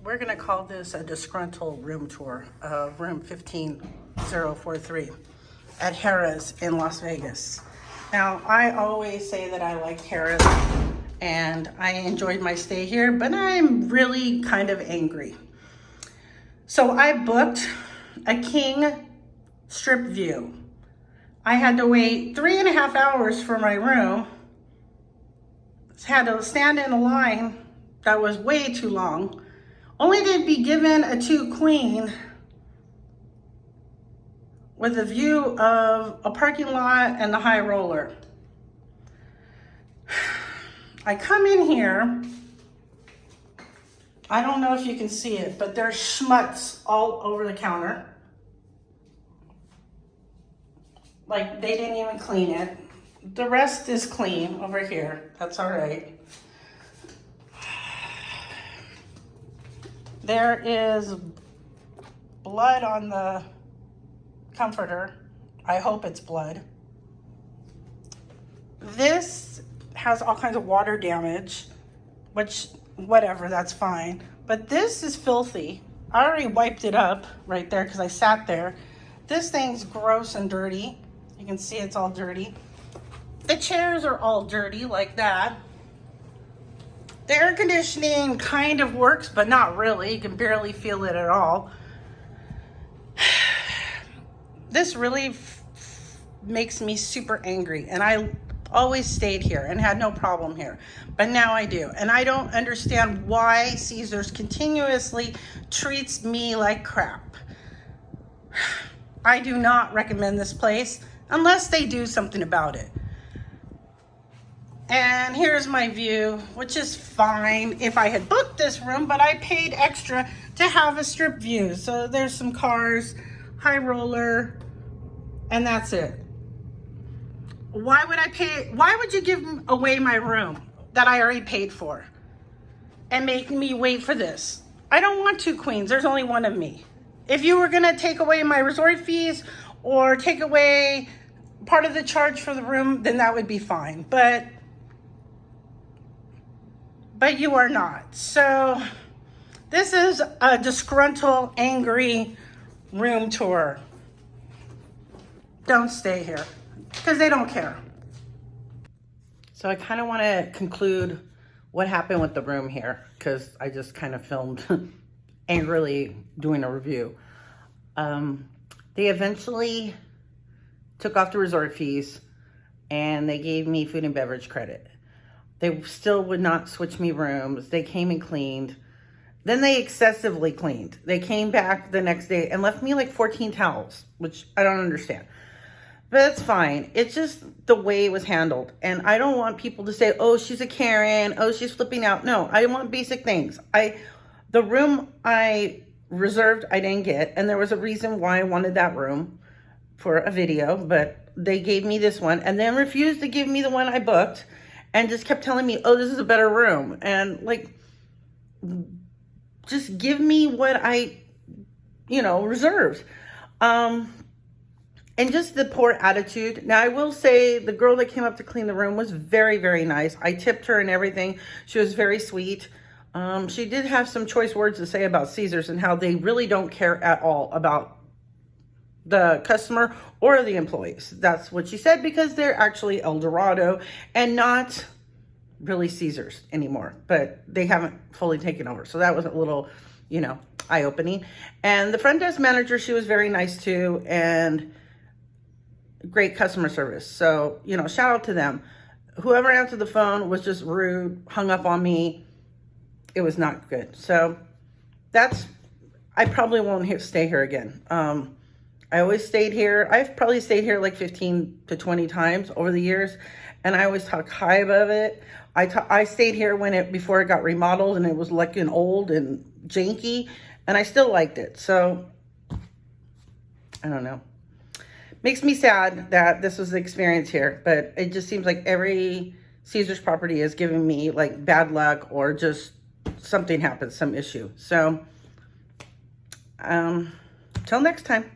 We're gonna call this a disgruntled room tour of room 15043 at Harrah's in Las Vegas. Now, I always say that I like Harrah's and I enjoyed my stay here, but I'm really kind of angry. So I booked a king strip view. I had to wait 3.5 hours for my room. Had to stand in a line that was way too long. Only to be given a 2 queen with a view of a parking lot and the high roller. I come in here, I don't know if you can see it, but there's schmutz all over the counter. Like they didn't even clean it. The rest is clean over here, that's all right. There is blood on the comforter. I hope it's blood. This has all kinds of water damage, which, whatever, that's fine. But this is filthy. I already wiped it up right there because I sat there. This thing's gross and dirty. You can see it's all dirty. The chairs are all dirty like that. The air conditioning kind of works, but not really. You can barely feel it at all. This really makes me super angry. And I always stayed here and had no problem here. But now I do. And I don't understand why Caesars continuously treats me like crap. I do not recommend this place unless they do something about it. And here's my view, which is fine if I had booked this room, but I paid extra to have a strip view. So there's some cars, high roller, and that's it. Why would you give away my room that I already paid for and make me wait for this? I don't want 2 queens, there's only one of me. If you were gonna take away my resort fees or take away part of the charge for the room, then that would be fine. But you are not. So this is a disgruntled, angry room tour. Don't stay here because they don't care. So I kind of want to conclude what happened with the room here because I just kind of filmed angrily doing a review. They eventually took off the resort fees and they gave me food and beverage credit. They still would not switch me rooms. They came and cleaned. Then they excessively cleaned. They came back the next day and left me like 14 towels, which I don't understand. But that's fine. It's just the way it was handled. And I don't want people to say, oh, she's a Karen. Oh, she's flipping out. No, I want basic things. The room I reserved, I didn't get. And there was a reason why I wanted that room for a video. But they gave me this one and then refused to give me the one I booked. And just kept telling me, oh, this is a better room. And like, just give me what I, reserved. And just the poor attitude. Now, I will say the girl that came up to clean the room was very, very nice. I tipped her and everything. She was very sweet. She did have some choice words to say about Caesars and how they really don't care at all about the customer or the employees. That's what she said, because they're actually El Dorado and not really Caesars anymore, but they haven't fully taken over. So that was a little, eye-opening. And the front desk manager, she was very nice too, and great customer service. So, shout out to them. Whoever answered the phone was just rude, hung up on me. It was not good. So I probably won't stay here again. I always stayed here. I've probably stayed here like 15 to 20 times over the years. And I always talk high above it. I stayed here before it got remodeled and it was looking old and janky. And I still liked it. So, I don't know. Makes me sad that this was the experience here. But it just seems like every Caesars property is giving me like bad luck or just something happens, some issue. So, till next time.